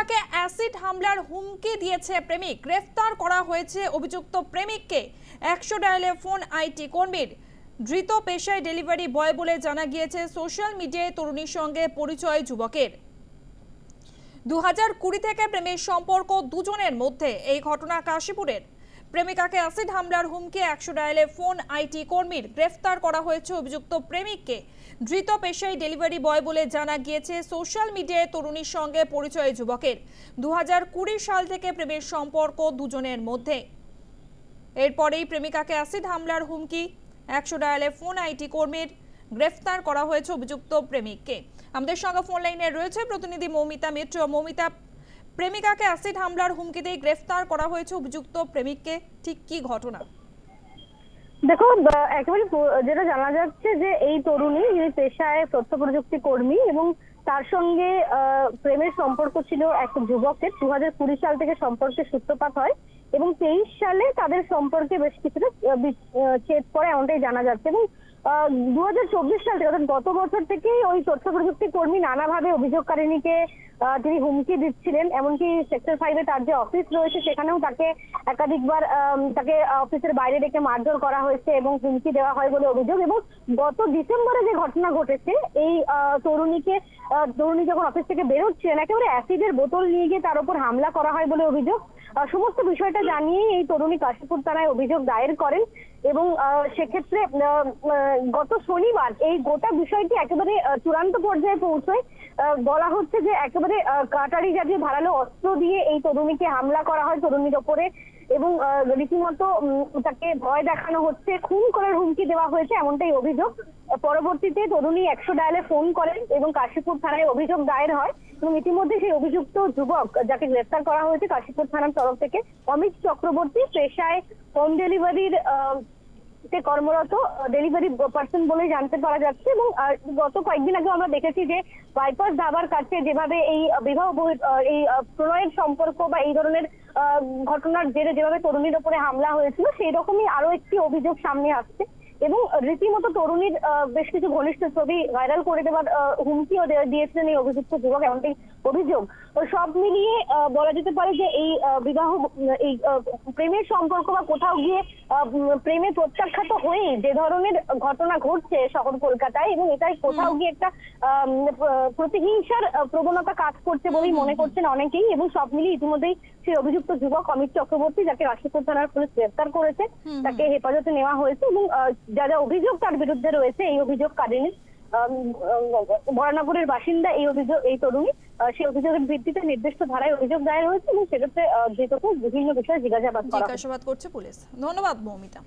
প্রেমিকাকে অ্যাসিড হামলার হুমকি দিয়েছে প্রেমিক, গ্রেফতার করা হয়েছে অভিযুক্ত প্রেমিককে। 100 ডায়ালে ফোন আইটি কর্মীর, ধৃত পেশায় ডেলিভারি বয় বলে জানা গিয়েছে। সোশ্যাল মিডিয়ায় তরুণীর সঙ্গে পরিচয় যুবকের। 2020 থেকে প্রেমের সম্পর্ক দুজনের মধ্যে। এই ঘটনা কাশীপুরের। প্রেমিকাকে অ্যাসিড হামলার হুমকি, 100 ডায়ালে ফোন আইটি কর্মীর, গ্রেফতার করা হয়েছে অভিযুক্ত প্রেমিককে। ধৃত পেশায় ডেলিভারি বয় বলে জানা গিয়েছে। সোশ্যাল মিডিয়ায় তরুণীর সঙ্গে পরিচয় যুবকের। 2020 সাল থেকে প্রেমের সম্পর্ক দুজনের মধ্যে। এরপরেই প্রেমিকাকে অ্যাসিড হামলার হুমকি, 100 ডায়ালে ফোন আইটি কর্মীর, গ্রেফতার করা হয়েছে অভিযুক্ত প্রেমিককে। আমাদের সঙ্গে ফোন লাইনে রয়েছে প্রতিনিধি মৌমিতা মিত্র। মৌমিতা, প্রেমিকাকে অ্যাসিড হামলার হুমকি দিয়ে গ্রেফতার করা হয়েছে অভিযুক্ত প্রেমিককে, ঠিক কি ঘটনা? দেখো, একেবারে যেটা জানা যাচ্ছে যে এই তরুণী, যিনি পেশায় তথ্য প্রযুক্তি কর্মী এবং তার সঙ্গে প্রেমের সম্পর্ক ছিল এক যুবকের। 2020 সাল থেকে সম্পর্কের সূত্রপাত হয় এবং 23 সালে তাদের সম্পর্কে বেশ কিছুটা ছেদ পড়ে, এমনটাই জানা যাচ্ছে। এবং 2024 সাল থেকে, অর্থাৎ গত বছর থেকেই ওই তথ্য প্রযুক্তি কর্মী নানাভাবে অভিযোগকারিণীকে তিনি হুমকি দিচ্ছিলেন। এমনকি সেক্টর 5-এ তার যে অফিস রয়েছে সেখানেও তাকে একাধিকবার তাকে অফিসের বাইরে ডেকে মারধর করা হয়েছে এবং হুমকি দেওয়া হয় বলে অভিযোগ। এবং গত ডিসেম্বরে যে ঘটনা ঘটেছে, এই তরুণী যখন অফিস থেকে বেরোচ্ছিলেন, একেবারে অ্যাসিডের বোতল নিয়ে গিয়ে তার উপর হামলা করা হয় বলে অভিযোগ। সমস্ত বিষয়টা জানিয়ে এই তরুণী কাশীপুর থানায় অভিযোগ দায়ের করেন এবং সেক্ষেত্রে গত শনিবার এই গোটা বিষয়টি একেবারে চূড়ান্ত পর্যায়ে পৌঁছয়। বলা হচ্ছে যে একেবারে কাটারি জাতীয় ধারালো অস্ত্র দিয়ে এই তরুণীকে হামলা করা হয় তরুণীর ওপরে এবং রীতিমতো তাকে ভয় দেখানো হচ্ছে, খুন করার হুমকি দেওয়া হয়েছে, এমনটাই অভিযোগ। পরবর্তীতে তরুণী 100 ডায়ালে ফোন করেন এবং কাশীপুর থানায় অভিযোগ দায়ের হয় এবং ইতিমধ্যে সেই অভিযুক্ত যুবক, যাকে গ্রেফতার করা হয়েছে কাশীপুর থানার তরফ থেকে, অমিত চক্রবর্তী, পেশায় হোম ডেলিভারির কর্মরত ডেলিভারি পার্সন বলে জানতে পারা যাচ্ছে। এবং গত কয়েকদিন আগে আমরা দেখেছি যে বাইপাস ধাবার কাছে যেভাবে এই এই প্রণয়ের সম্পর্ক বা এই ধরনের ঘটনার জেরে যেভাবে তরুণীর উপরে হামলা হয়েছিল, সেই রকমই আরো একটি অভিযোগ সামনে আসছে এবং রীতিমতো তরুণীর বেশ কিছু ঘনিষ্ঠ ছবি ভাইরাল করে দেওয়ার হুমকিও দিয়েছিলেন এই অভিযুক্ত যুবক, এমনটাই অভিযোগ। সব মিলিয়ে বলা যেতে পারে যে এই এই প্রেমের সম্পর্ক বা কোথাও গিয়ে প্রেমে প্রত্যাখ্যাত হয়ে যে ধরনের ঘটনা ঘটছে শহর কলকাতায়, এবং এটাই কোথাও গিয়ে একটা প্রতিহিংসার প্রবণতা কাজ করছে বলেই মনে করছেন অনেকেই। এবং সব মিলিয়ে ইতিমধ্যেই সেই অভিযুক্ত যুবক অমিত চক্রবর্তী, যাকে কাশীপুর থানার পুলিশ গ্রেফতার করেছে, তাকে হেফাজতে নেওয়া হয়েছে এবং যা যা অভিযোগ তার বিরুদ্ধে রয়েছে, এই অভিযোগকারিণী বরানগরের বাসিন্দা এই তরুণী, সেই অভিযোগের ভিত্তিতে নির্দিষ্ট ধারায় অভিযোগ দায়ের হয়েছে এবং সেক্ষেত্রে ধৃতকে বিভিন্ন বিষয়ে জিজ্ঞাসাবাদ করছে পুলিশ। ধন্যবাদ মৌমিতা।